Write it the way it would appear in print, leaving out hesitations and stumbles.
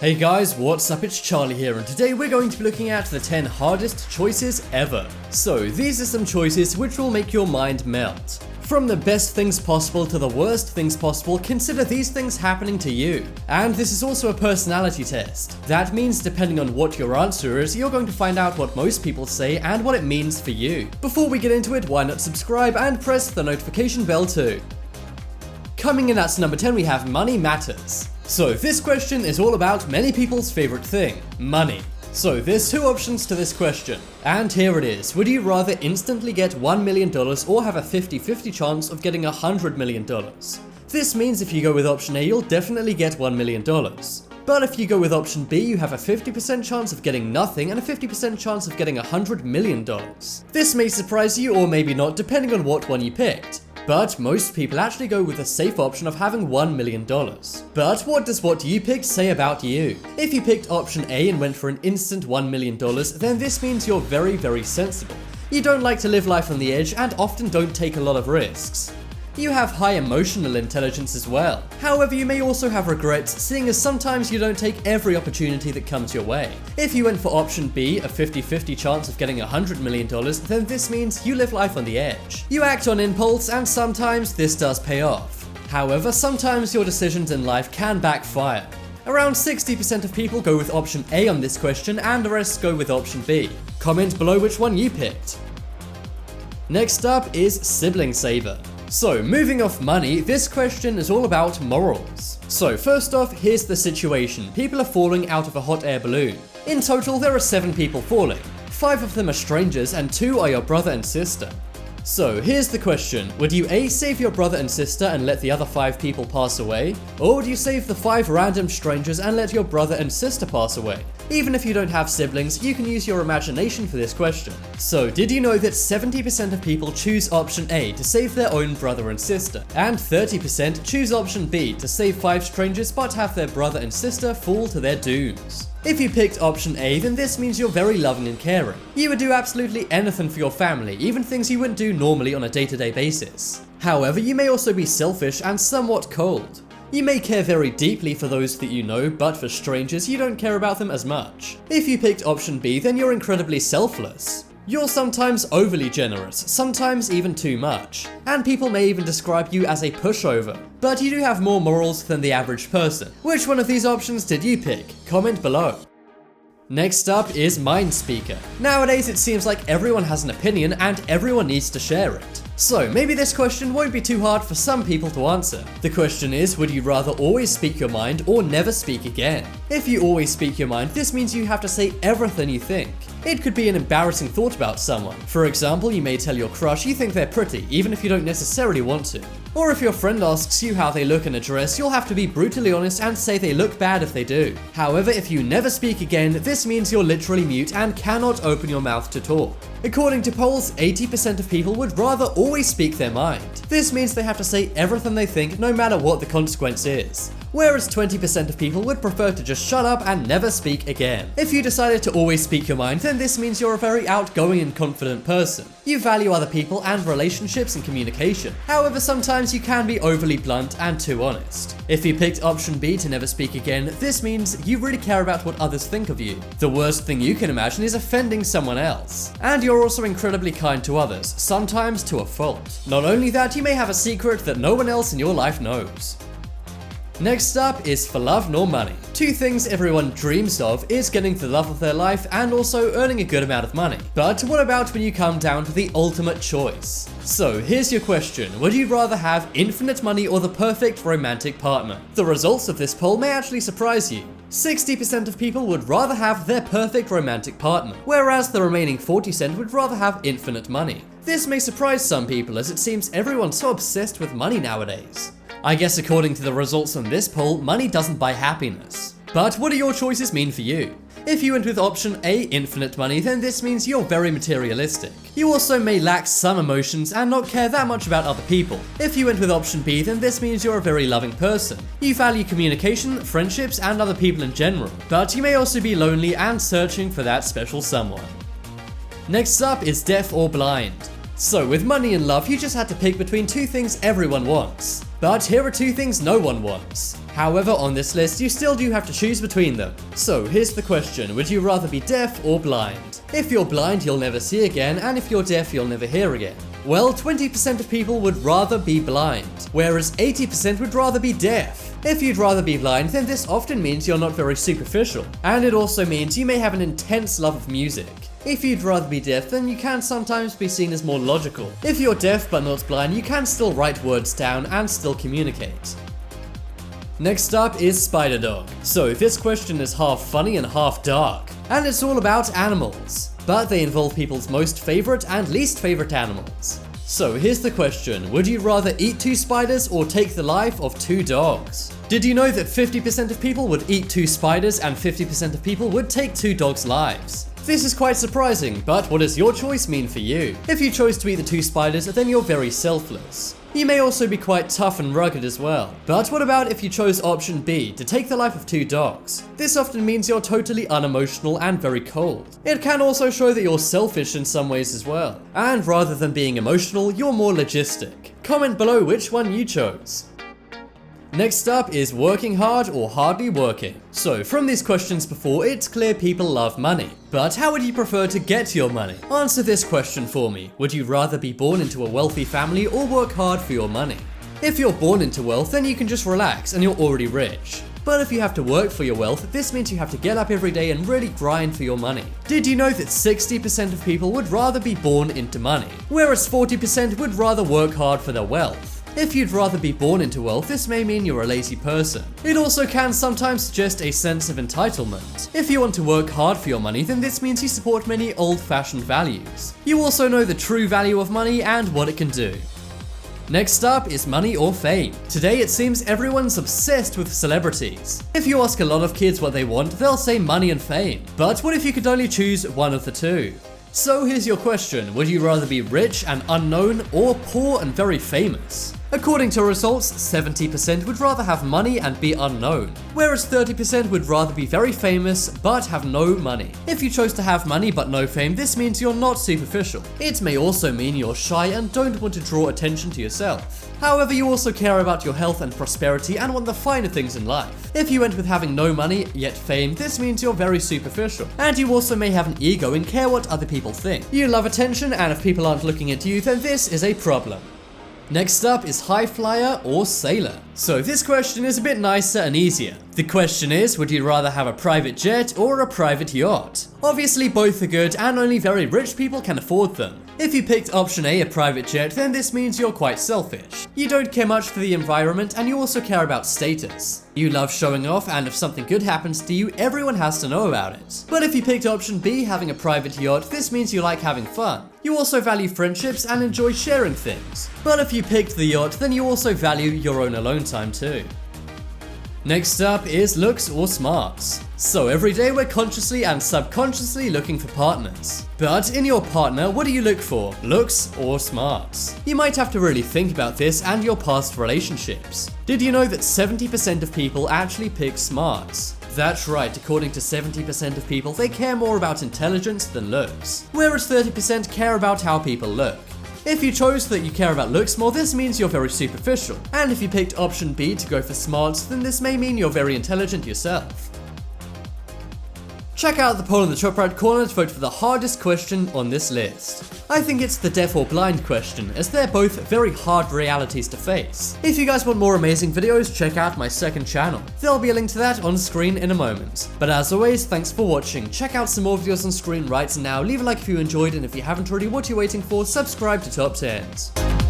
Hey guys, what's up? It's Charlie here, and today we're going to be looking at the 10 hardest choices ever. So these are some choices which will make your mind melt. From the best things possible to the worst things possible, consider these things happening to you. And this is also a personality test. That means depending on what your answer is, you're going to find out what most people say and what it means for you. Before we get into it, why not subscribe and press the notification bell too. Coming in at number 10 we have money matters. So this question is all about many people's favorite thing, money. So there's two options to this question, and here it is. Would you rather instantly get $1 million or have a 50-50 chance of getting $100 million? This means if you go with option A, you'll definitely get $1 million. But if you go with option B, you have a 50% chance of getting nothing and a 50% chance of getting $100 million. This may surprise you or maybe not, depending on what one you picked. But most people actually go with the safe option of having $1 million. But what does what you picked say about you? If you picked option A and went for an instant $1 million, then this means you're very sensible. You don't like to live life on the edge and often don't take a lot of risks. You have high emotional intelligence as well. However, you may also have regrets, seeing as sometimes you don't take every opportunity that comes your way. If you went for option B, a 50-50 chance of getting $100 million, then this means you live life on the edge. You act on impulse, and sometimes this does pay off. However, sometimes your decisions in life can backfire. Around 60% of people go with option A on this question, and the rest go with option B. Comment below which one you picked. Next up is sibling saver. So moving off money, this question is all about morals. So first off, here's the situation. People are falling out of a hot air balloon. In total, there are 7 people falling. 5 of them are strangers and 2 are your brother and sister. So here's the question. Would you A, save your brother and sister and let the other 5 people pass away? Or would you save the 5 random strangers and let your brother and sister pass away? Even if you don't have siblings, you can use your imagination for this question. So did you know that 70% of people choose option A to save their own brother and sister, and 30% choose option B to save 5 strangers but have their brother and sister fall to their dooms? If you picked option A, then this means you're very loving and caring. You would do absolutely anything for your family, even things you wouldn't do normally on a day-to-day basis. However, you may also be selfish and somewhat cold. You may care very deeply for those that you know, but for strangers, you don't care about them as much. If you picked option B, then you're incredibly selfless. You're sometimes overly generous, sometimes even too much, and people may even describe you as a pushover. But you do have more morals than the average person. Which one of these options did you pick? Comment below. Next up is mind speaker. Nowadays it seems like everyone has an opinion and everyone needs to share it. So maybe this question won't be too hard for some people to answer. The question is, would you rather always speak your mind or never speak again? If you always speak your mind, this means you have to say everything you think. It could be an embarrassing thought about someone. For example, you may tell your crush you think they're pretty, even if you don't necessarily want to. Or if your friend asks you how they look in a dress, you'll have to be brutally honest and say they look bad if they do. However, if you never speak again, this means you're literally mute and cannot open your mouth to talk. According to polls, 80% of people would rather always speak their mind. This means they have to say everything they think no matter what the consequence is. Whereas 20% of people would prefer to just shut up and never speak again. If you decided to always speak your mind, then this means you're a very outgoing and confident person. You value other people and relationships and communication. However, sometimes you can be overly blunt and too honest. If you picked option B to never speak again, this means you really care about what others think of you. The worst thing you can imagine is offending someone else. And you're also incredibly kind to others, sometimes to a fault. Not only that, you may have a secret that no one else in your life knows. Next up is for love nor money. 2 things everyone dreams of is getting the love of their life and also earning a good amount of money. But what about when you come down to the ultimate choice? So here's your question. Would you rather have infinite money or the perfect romantic partner? The results of this poll may actually surprise you. 60% of people would rather have their perfect romantic partner, whereas the remaining 40% would rather have infinite money. This may surprise some people, as it seems everyone's so obsessed with money nowadays. I guess according to the results on this poll, money doesn't buy happiness. But what do your choices mean for you? If you went with option A, infinite money, then this means you're very materialistic. You also may lack some emotions and not care that much about other people. If you went with option B, then this means you're a very loving person. You value communication, friendships, and other people in general. But you may also be lonely and searching for that special someone. Next up is deaf or blind. So with money and love, you just had to pick between 2 things everyone wants. But here are 2 things no one wants: However, on this list, you still do have to choose between them. So here's the question, would you rather be deaf or blind? If you're blind, you'll never see again, and if you're deaf, you'll never hear again. Well, 20% of people would rather be blind, whereas 80% would rather be deaf. If you'd rather be blind, then this often means you're not very superficial, and it also means you may have an intense love of music. If you'd rather be deaf, then you can sometimes be seen as more logical. If you're deaf but not blind, you can still write words down and still communicate. Next up is Spider Dog. So this question is half funny and half dark, and it's all about animals, but they involve people's most favorite and least favorite animals. So here's the question, would you rather eat 2 spiders or take the life of 2 dogs? Did you know that 50% of people would eat 2 spiders and 50% of people would take 2 dogs' lives? This is quite surprising, but what does your choice mean for you? If you chose to eat the 2 spiders, then you're very selfless. You may also be quite tough and rugged as well. But what about if you chose option B, to take the life of 2 dogs? This often means you're totally unemotional and very cold. It can also show that you're selfish in some ways as well. And rather than being emotional, you're more logistic. Comment below which one you chose. Next up is working hard or hardly working. So from these questions before, it's clear people love money. But how would you prefer to get your money? Answer this question for me. Would you rather be born into a wealthy family or work hard for your money? If you're born into wealth, then you can just relax and you're already rich. But if you have to work for your wealth, this means you have to get up every day and really grind for your money. Did you know that 60% of people would rather be born into money, whereas 40% would rather work hard for their wealth? If you'd rather be born into wealth, this may mean you're a lazy person. It also can sometimes suggest a sense of entitlement. If you want to work hard for your money, then this means you support many old-fashioned values. You also know the true value of money and what it can do. Next up is money or fame. Today it seems everyone's obsessed with celebrities. If you ask a lot of kids what they want, they'll say money and fame. But what if you could only choose one of the two? So here's your question, would you rather be rich and unknown or poor and very famous? According to results, 70% would rather have money and be unknown, whereas 30% would rather be very famous but have no money. If you chose to have money but no fame, this means you're not superficial. It may also mean you're shy and don't want to draw attention to yourself. However, you also care about your health and prosperity and want the finer things in life. If you went with having no money yet fame, this means you're very superficial. And you also may have an ego and care what other people think. You love attention, and if people aren't looking at you, then this is a problem. Next up is high flyer or sailor. So this question is a bit nicer and easier. The question is, would you rather have a private jet or a private yacht? Obviously both are good and only very rich people can afford them. If you picked option A, a private jet, then this means you're quite selfish. You don't care much for the environment and you also care about status. You love showing off, and if something good happens to you, everyone has to know about it. But if you picked option B, having a private yacht, this means you like having fun. You also value friendships and enjoy sharing things. But if you picked the yacht, then you also value your own alone time too. Next up is looks or smarts. So every day we're consciously and subconsciously looking for partners. But in your partner, what do you look for? Looks or smarts? You might have to really think about this and your past relationships. Did you know that 70% of people actually pick smarts? That's right, according to 70% of people, they care more about intelligence than looks, whereas 30% care about how people look. If you chose that you care about looks more, this means you're very superficial. And if you picked option B to go for smarts, then this may mean you're very intelligent yourself. Check out the poll in the top right corner to vote for the hardest question on this list. I think it's the deaf or blind question, as they're both very hard realities to face. If you guys want more amazing videos, check out my second channel. There'll be a link to that on screen in a moment. But as always, thanks for watching. Check out some more videos on screen right now. Leave a like if you enjoyed, and if you haven't already, what are you waiting for? Subscribe to Top 10s.